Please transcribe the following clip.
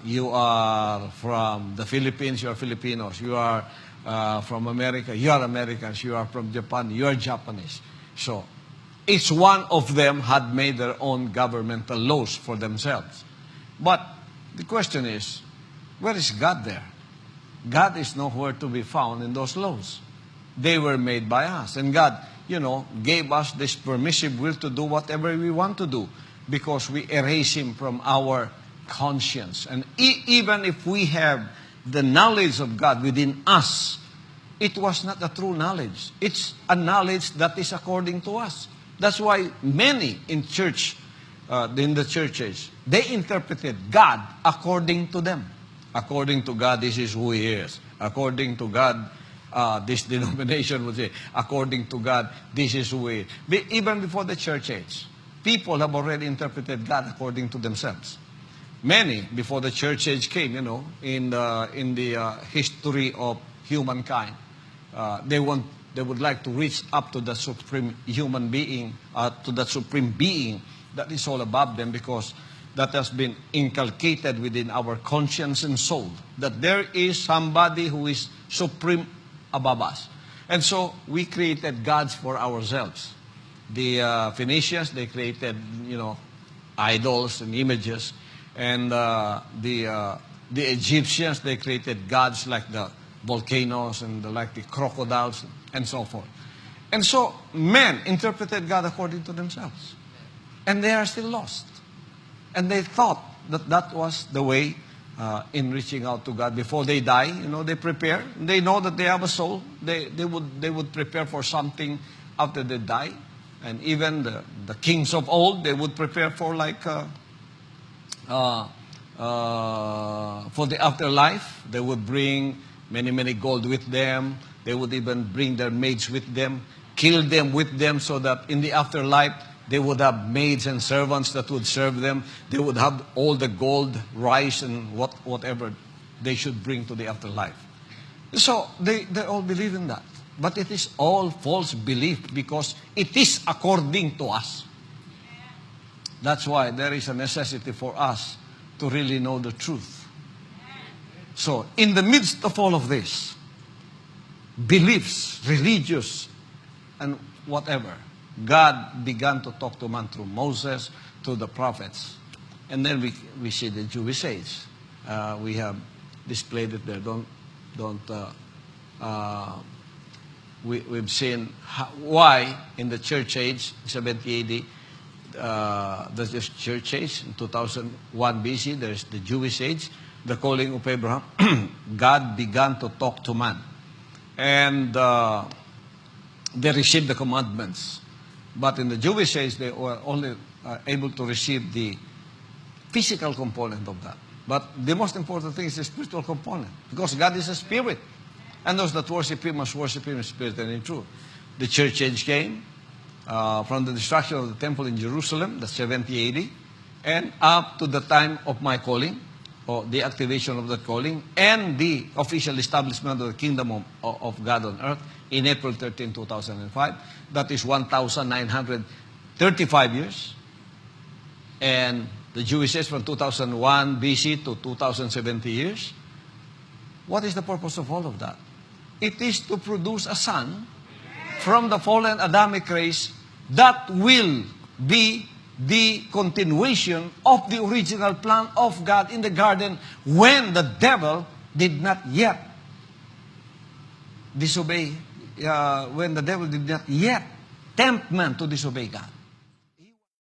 You are from the Philippines, you are Filipinos. You are from America, you are Americans. You are from Japan, you are Japanese. So, each one of them had made their own governmental laws for themselves. But the question is, where is God there? God is nowhere to be found in those laws. They were made by us. And God, gave us this permissive will to do whatever we want to do because we erase Him from our conscience. And even if we have the knowledge of God within us, it was not a true knowledge. It's a knowledge that is according to us. That's why many in the churches, they interpreted God according to them. According to God, this is who He is. According to God, this denomination would say, according to God, this is who He is. Even before the church age, people have already interpreted God according to themselves. Many, before the church age came, in the history of humankind, they would like to reach up to the supreme human being, to the supreme being that is all above them, because that has been inculcated within our conscience and soul, that there is somebody who is supreme above us. And so we created gods for ourselves. The Phoenicians, they created, idols and images. And the Egyptians, they created gods like the volcanoes and like the crocodiles and so forth. And so men interpreted God according to themselves. And they are still lost. And they thought that that was the way in reaching out to God. Before they die, they prepare. They know that they have a soul. They would prepare for something after they die. And even the kings of old, they would prepare for for the afterlife. They would bring many gold with them. They would even bring their maids with them, kill them with them, so that in the afterlife, they would have maids and servants that would serve them. They would have all the gold, rice, and whatever they should bring to the afterlife. So they all believe in that. But it is all false belief because it is according to us. That's why there is a necessity for us to really know the truth. So, in the midst of all of this, beliefs, religious, and whatever, God began to talk to man through Moses, through the prophets. And then we see the Jewish age. We have displayed it there. We've seen why in the church age, 70 AD, the church age, in 2001 BC, there's the Jewish age, the calling of Abraham. God began to talk to man. And they received the commandments. But in the Jewish age, they were only able to receive the physical component of that. But the most important thing is the spiritual component. Because God is a spirit. And those that worship Him must worship Him in spirit and in truth. The church age came from the destruction of the temple in Jerusalem, the 70 AD, and up to the time of my calling, or the activation of that calling, and the official establishment of the kingdom of God on earth in April 13, 2005. That is 1,935 years. And the Jewish age from 2001 BC to 2070 years. What is the purpose of all of that? It is to produce a son from the fallen Adamic race that will be the continuation of the original plan of God in the garden when the devil did not yet disobey, when the devil did not yet tempt man to disobey God.